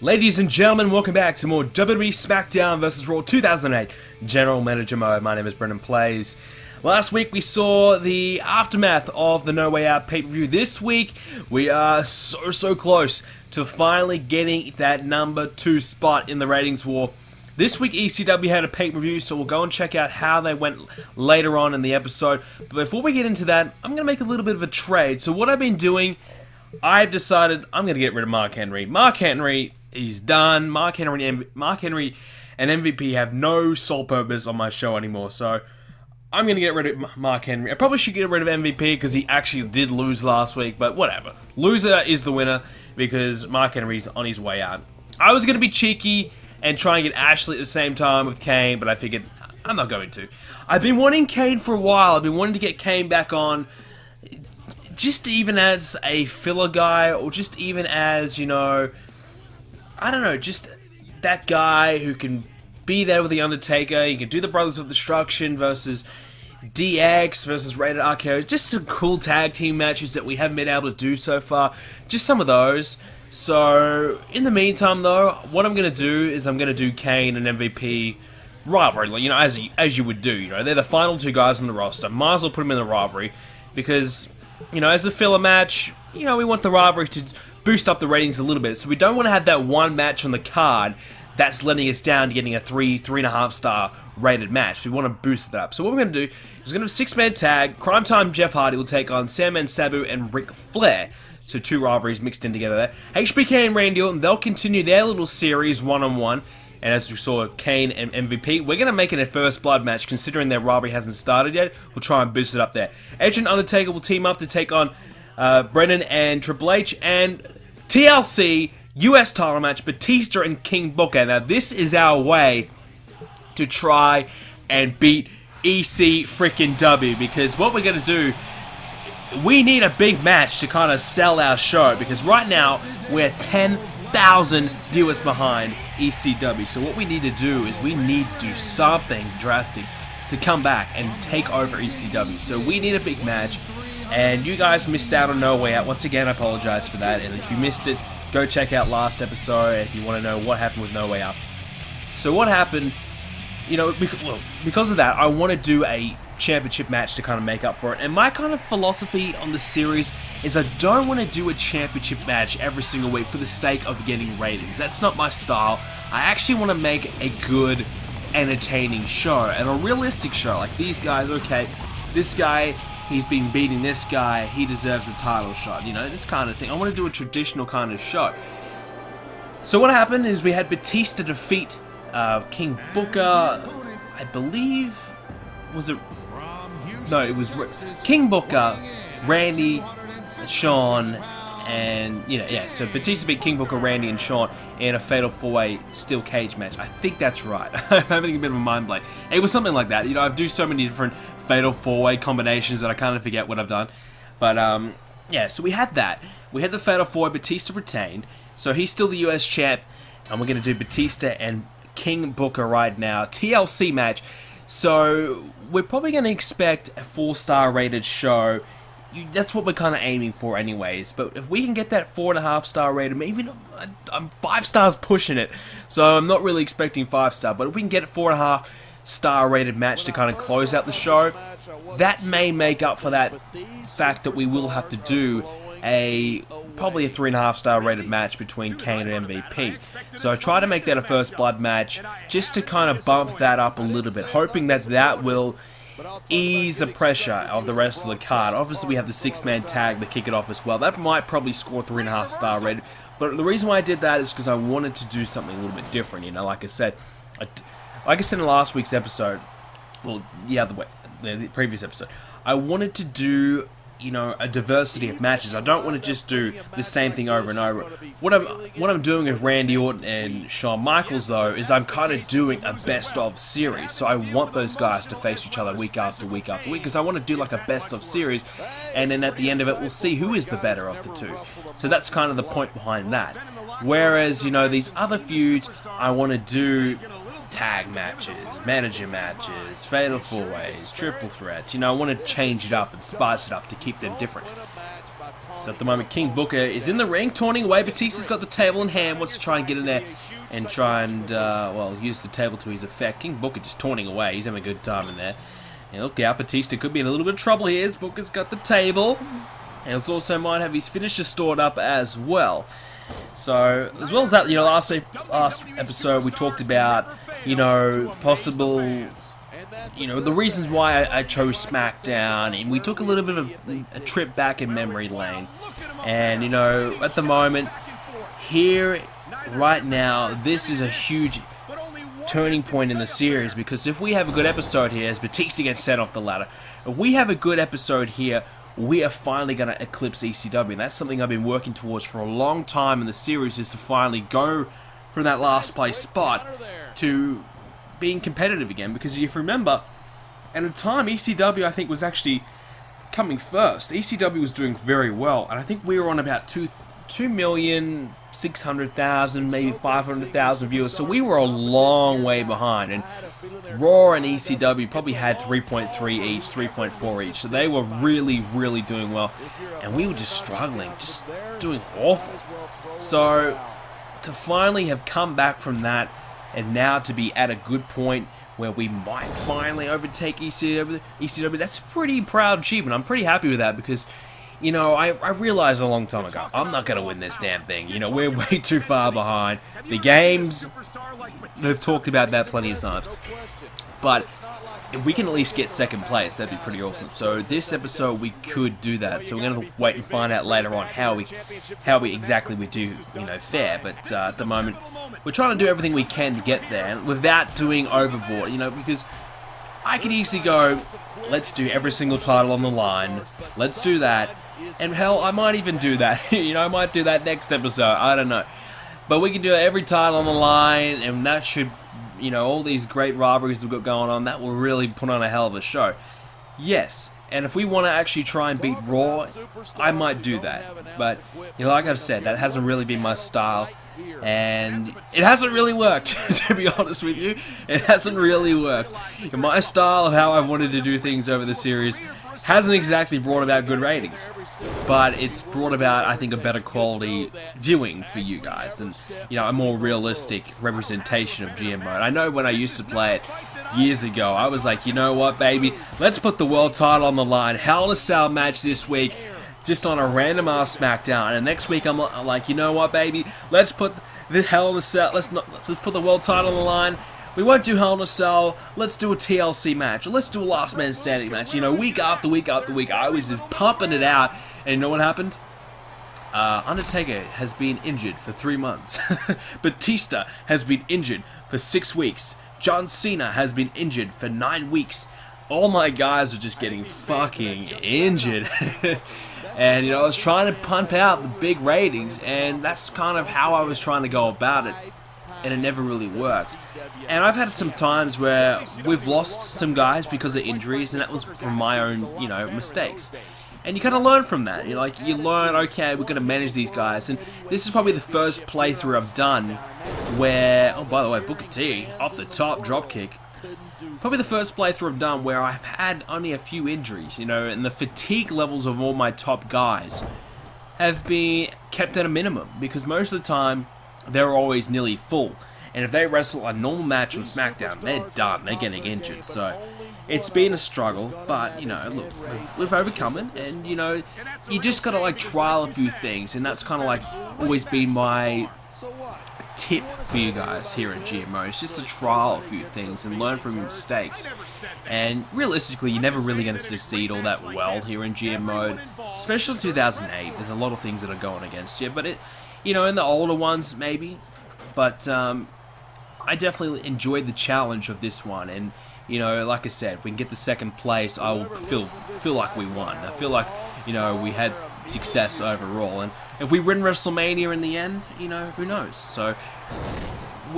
Ladies and gentlemen, welcome back to more WWE Smackdown vs. Raw 2008 General Manager Mode. My name is BrendenPlayz. Last week we saw the aftermath of the No Way Out pay-per-view. This week we are so close to finally getting that number 2 spot in the ratings war. This week ECW had a pay-per-view, so we'll go and check out how they went later on in the episode. But before we get into that, I'm going to make a little bit of a trade. So what I've been doing, I've decided I'm going to get rid of Mark Henry. Mark Henry, he's done. Mark Henry and MVP have no sole purpose on my show anymore, so I'm going to get rid of Mark Henry. I probably should get rid of MVP because he actually did lose last week, but whatever. Loser is the winner because Mark Henry's on his way out. I was going to be cheeky and try and get Ashley at the same time with Kane, but I figured I'm not going to. I've been wanting Kane for a while. I've been wanting to get Kane back on, just even as a filler guy, or just even as, you know, I don't know, just that guy who can be there with The Undertaker. You can do the Brothers of Destruction versus DX versus Rated RKO. Just some cool tag team matches that we haven't been able to do so far. Just some of those. So, in the meantime though, what I'm going to do is I'm going to do Kane and MVP rivalry, you know, as you would do, you know. They're the final 2 guys on the roster. Might as well put them in the rivalry because, you know, as a filler match, you know, we want the rivalry to boost up the ratings a little bit. So we don't want to have that one match on the card that's letting us down to getting a 3.5 star rated match. We want to boost that up. So what we're going to do is we're going to have a 6-man tag. Crime Time Jeff Hardy will take on Sandman Sabu and Ric Flair. So 2 rivalries mixed in together there. HBK and Randy Orton, they'll continue their little series one-on-one. And as we saw, Kane and MVP, we're going to make it a first blood match. Considering their rivalry hasn't started yet, we'll try and boost it up there. Edge and Undertaker will team up to take on Brendan and Triple H. And TLC US title match, Batista and King Booker. Now this is our way to try and beat EC freaking W, because what we're going to do, we need a big match to kind of sell our show, because right now we're 10,000 viewers behind ECW. So what we need to do is we need to do something drastic to come back and take over ECW. So we need a big match, and you guys missed out on No Way Out. Once again, I apologize for that, and if you missed it, go check out last episode if you want to know what happened with No Way Out. So what happened, you know, because of that, I want to do a championship match to kind of make up for it. And my kind of philosophy on the series is I don't want to do a championship match every single week for the sake of getting ratings. That's not my style. I actually want to make a good, entertaining show, and a realistic show. Like these guys, okay, this guy, he's been beating this guy, he deserves a title shot, you know, this kind of thing. I want to do a traditional kind of show. So what happened is we had Batista defeat King Booker, I believe, was it? No, it was King Booker, Randy, Shawn, and, you know, yeah, so Batista beat King Booker, Randy, and Shawn in a Fatal 4-Way Steel Cage match. I think that's right. I'm having a bit of a mind blank. It was something like that. You know, I do so many different Fatal 4-Way combinations that I kind of forget what I've done. But, yeah, so we had that. We had the Fatal 4-Way, Batista retained, so he's still the US champ, and we're going to do Batista and King Booker right now. TLC match. So we're probably going to expect a 4-star rated show. That's what we're kind of aiming for anyways. But if we can get that 4.5 star rated, maybe I'm 5 stars pushing it. So I'm not really expecting 5-star. But if we can get a 4.5 star rated match to kind of close out the show, that may make up for that fact that we will have to do probably a 3.5 star rated match between Kane and MVP. So I try to make that a first blood match just to kind of bump that up a little bit, hoping that that will ease the pressure of the rest of the card. Obviously we have the 6-man tag to kick it off as well. That might probably score 3.5 star rated, but the reason why I did that is because I wanted to do something a little bit different, you know, like I said in last week's episode, well, the previous episode, I wanted to do, you know, a diversity of matches. I don't want to just do the same thing over and over. What I'm doing with Randy Orton and Shawn Michaels though is I'm kind of doing a best of series. So I want those guys to face each other week after week after week, because I want to do like a best of series, and then at the end of it we'll see who is the better of the 2. So that's kind of the point behind that. Whereas, you know, these other feuds, I want to do tag matches, manager matches, fatal 4-ways, triple threats. You know, I want to change it up and spice it up to keep them different. So at the moment, King Booker is in the ring, taunting away. Batista's got the table in hand, wants to try and get in there and try and, well, use the table to his effect. King Booker just taunting away. He's having a good time in there. And look out, Batista could be in a little bit of trouble here as Booker's got the table. And he also might have his finisher stored up as well. So, as well as that, you know, last episode we talked about, you know, possible, you know, the reasons why I chose SmackDown, and we took a little bit of a trip back in memory lane. And, you know, at the moment, here, right now, this is a huge turning point in the series, because if we have a good episode here as Batista gets set off the ladder, if we have a good episode here, we are finally going to eclipse ECW, and that's something I've been working towards for a long time in the series, is to finally go from that last place spot to being competitive again. Because if you remember, at a time ECW I think was actually coming first. ECW was doing very well, and I think we were on about 2,600,000, maybe 500,000 viewers, so we were a long way behind. And Raw and ECW probably had 3.3 each, 3.4 each, so they were really, really doing well, and we were just struggling, just doing awful. So to finally have come back from that, and now to be at a good point where we might finally overtake ECW, that's a pretty proud achievement. I'm pretty happy with that, because, you know, I realized a long time ago, I'm not going to win this damn thing. You know, we're way too far behind. The games, we've talked about that plenty of times. But if we can at least get second place, that'd be pretty awesome. So this episode, we could do that. So we're going to wait and find out later on how we exactly we do, you know, fare. But at the moment, we're trying to do everything we can to get there without doing overboard, you know, because I could easily go, let's do every single title on the line. Let's do that. And hell, I might even do that. You know, I might do that next episode. I don't know. But we can do every title on the line, and that should, you know, all these great rivalries we've got going on, that will really put on a hell of a show. Yes, and if we want to actually try and beat Raw, I might do that. But, you know, like I've said, that hasn't really been my style. And it hasn't really worked, to be honest with you. It hasn't really worked. My style of how I've wanted to do things over the series hasn't exactly brought about good ratings, but it's brought about, I think, a better quality viewing for you guys, and, you know, a more realistic representation of GM mode. I know when I used to play it years ago, I was like, you know what, baby, let's put the world title on the line, Hell in a Cell match this week, just on a random ass SmackDown, and next week I'm like, you know what, baby, let's put the Hell in a Cell, let's put the world title on the line. We won't do Hell in a Cell, let's do a TLC match, or let's do a Last Man Standing match. You know, week after week after week, I was just pumping it out, and you know what happened? Undertaker has been injured for 3 months. Batista has been injured for 6 weeks. John Cena has been injured for 9 weeks. All my guys are just getting fucking injured. And, you know, I was trying to pump out the big ratings, and that's kind of how I was trying to go about it, and it never really worked. And I've had some times where we've lost some guys because of injuries, and that was from my own, you know, mistakes. And you kind of learn from that. You know, like, you learn, okay, we're going to manage these guys. And this is probably the first playthrough I've done where, oh, by the way, Booker T, off the top, dropkick. Probably the first playthrough I've done where I've had only a few injuries, you know, and the fatigue levels of all my top guys have been kept at a minimum, because most of the time, they're always nearly full. And if they wrestle a normal match on SmackDown, they're done. They're getting injured. So it's been a struggle, but, you know, look, we've overcome it. And, you know, you just got to, like, trial a few things. And that's kind of, like, always been my tip for you guys here at GMO. It's just to trial a few things and learn from your mistakes. And realistically, you're never really going to succeed all that well here in GM mode. Especially 2008. There's a lot of things that are going against you. But, you know, in the older ones, maybe. But, I definitely enjoyed the challenge of this one, and, you know, like I said, if we can get the second place, I will feel like we won. I feel like, you know, we had success overall, and if we win WrestleMania in the end, you know, who knows? So,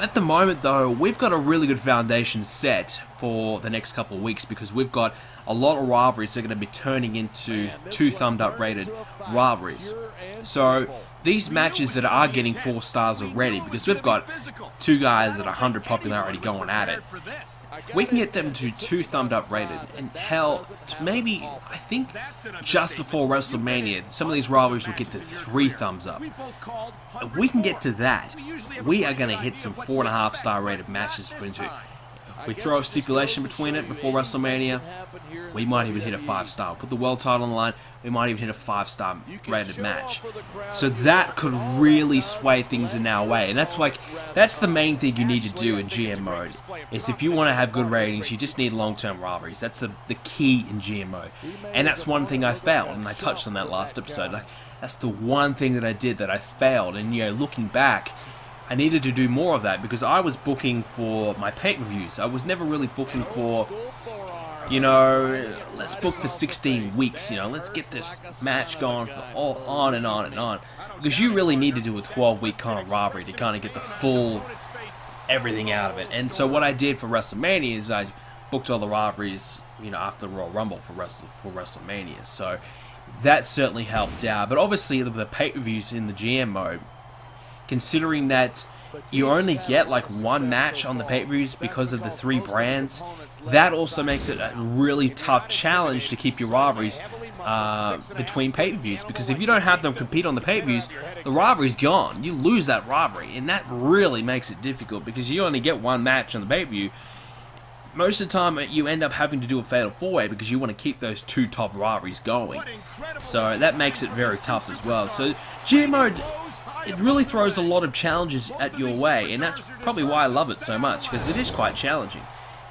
at the moment, though, we've got a really good foundation set for the next couple of weeks, because we've got a lot of rivalries that are going to be turning into 2 thumbed up rated rivalries. So, these matches that are getting 4 stars already, because we've got 2 guys at 100 popularity going at it, we can get them to 2 thumbs up rated, and hell, maybe, I think, just before WrestleMania, some of these rivalries will get to 3 thumbs up. If we can get to that, we are going to hit some 4.5 star rated matches between 2. If we throw a stipulation between it before WrestleMania, we might even hit a 5 star. Put the world title on the line, we might even hit a 5 star rated match. So that could really sway things in our way. And that's the main thing you need to do in GM mode. Is if you want to have good ratings, you just need long-term rivalries. That's the key in GM mode. And that's one thing I failed, and I touched on that last episode. That's the one thing that I did that I failed. And looking back, I needed to do more of that, because I was booking for my pay-per-views. I was never really booking for, let's book for 16 weeks, let's get this match going for on and on and on. Because you really need to do a 12-week kind of rivalry to kind of get the full everything out of it. And so what I did for WrestleMania is I booked all the rivalries, after the Royal Rumble for WrestleMania. So that certainly helped out. But obviously the pay-per-views in the GM mode, considering that you only get like 1 match on the pay-per-views because of the 3 brands, that also makes it a really tough challenge to keep your rivalries between pay-per-views, because if you don't have them compete on the pay-per-views, the rivalry's gone. You lose that rivalry, and that really makes it difficult, because you only get 1 match on the pay-per-view. Most of the time you end up having to do a fatal 4-way because you want to keep those 2 top rivalries going. So that makes it very tough as well. So GM mode, it really throws a lot of challenges at your way, and that's probably why I love it so much, because it is quite challenging.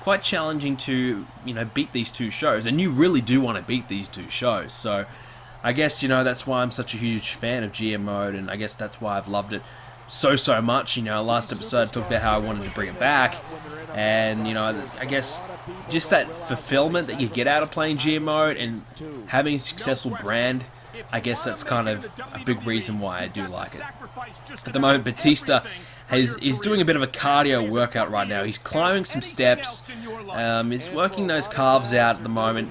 Quite challenging to, beat these 2 shows, and you really do want to beat these 2 shows. So I guess, that's why I'm such a huge fan of GM mode, and I guess that's why I've loved it so much. Last episode I talked about how I wanted to bring it back, and I guess just that fulfillment that you get out of playing GM mode and having a successful brand, I guess that's kind of a big reason why I do like it. At the moment, Batista is doing a bit of a cardio workout right now. He's climbing some steps, he's working those calves out at the moment.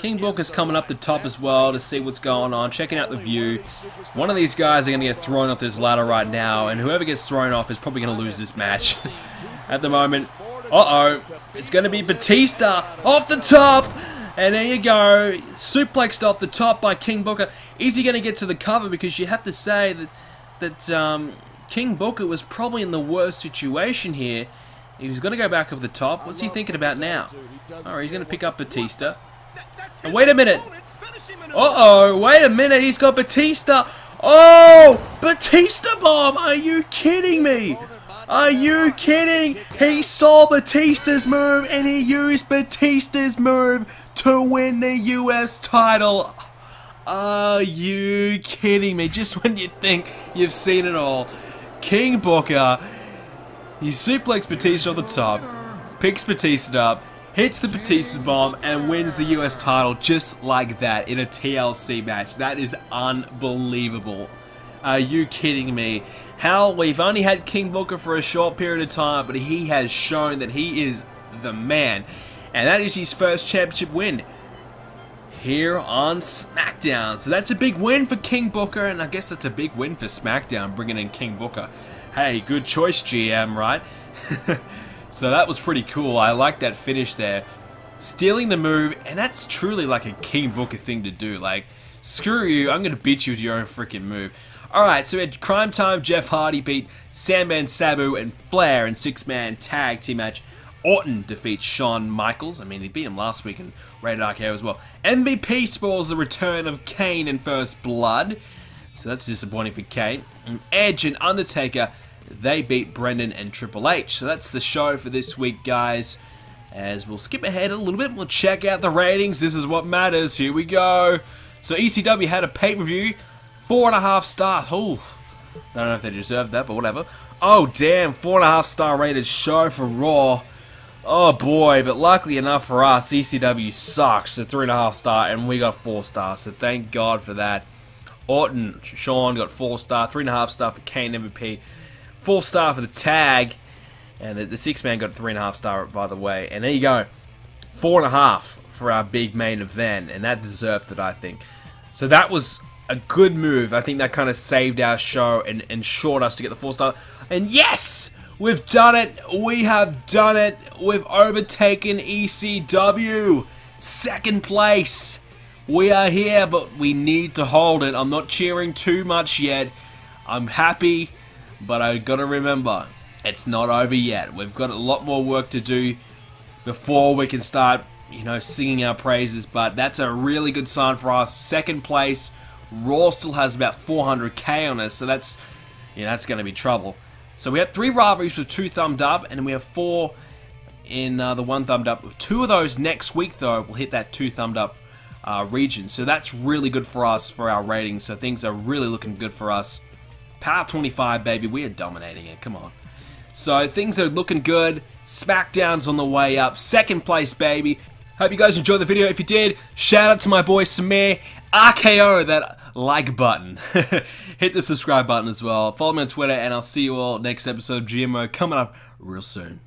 King Booker's coming up the top as well to see what's going on, checking out the view. One of these guys are going to get thrown off this ladder right now, and whoever gets thrown off is probably going to lose this match. At the moment, it's going to be Batista off the top, and there you go, suplexed off the top by King Booker. Is he going to get to the cover? Because you have to say that King Booker was probably in the worst situation here. He was going to go back up the top. What's he thinking about now? Alright, he's going to pick up Batista. And wait a minute. Wait a minute. He's got Batista. Oh, Batista bomb. Are you kidding me? Are you kidding? He saw Batista's move and he used Batista's move to win the US title. Are you kidding me? Just when you think you've seen it all, King Booker, he suplexes Batista on the top, picks Batista up, hits the Batista bomb, and wins the US title just like that in a TLC match. That is unbelievable. Are you kidding me? Hell, we've only had King Booker for a short period of time, but he has shown that he is the man. And that is his first championship win here on SmackDown. So that's a big win for King Booker, and I guess that's a big win for SmackDown, bringing in King Booker. Hey, good choice, GM, right? So that was pretty cool. I like that finish there. Stealing the move, and that's truly like a King Booker thing to do. Like, screw you, I'm going to beat you with your own freaking move. Alright, so we had Crime Time, Jeff Hardy beat Sandman Sabu and Flair in 6-man tag team match. Orton defeats Shawn Michaels. I mean, he beat him last week in Rated RKO as well. MVP spoils the return of Kane in First Blood. So that's disappointing for Kane. And Edge and Undertaker, they beat Brendan and Triple H. So that's the show for this week, guys. As we'll skip ahead a little bit, we'll check out the ratings. This is what matters. Here we go. So ECW had a pay-per-view, 4.5 stars. Oh, don't know if they deserved that, but whatever. Oh, damn, 4.5 star rated show for Raw. Oh boy, but luckily enough for us, ECW sucks. So 3.5 star, and we got 4 stars. So thank God for that. Orton, Shawn got 4 star, 3.5 star for Kane MVP, 4 star for the tag, and the 6-man got 3.5 star, by the way. And there you go, 4.5 for our big main event, and that deserved it, I think. So that was a good move. I think that kind of saved our show and ensured us to get the 4-star. And yes! We've done it! We have done it! We've overtaken ECW! Second place! We are here, but we need to hold it. I'm not cheering too much yet. I'm happy, but I gotta remember, it's not over yet. We've got a lot more work to do before we can start, you know, singing our praises, but that's a really good sign for us. Second place. Raw still has about 400k on us, so that's, yeah, that's going to be trouble. So we have 3 rivalries with 2 thumbed up, and we have 4 in the 1 thumbed up. 2 of those next week, though, will hit that 2 thumbed up region. So that's really good for us for our ratings. So things are really looking good for us. Power 25, baby. We are dominating it. Come on. So things are looking good. Smackdown's on the way up. Second place, baby. Hope you guys enjoyed the video. If you did, shout out to my boy Samir. RKO that like button. Hit the subscribe button as well. Follow me on Twitter, and I'll see you all next episode of GMO coming up real soon.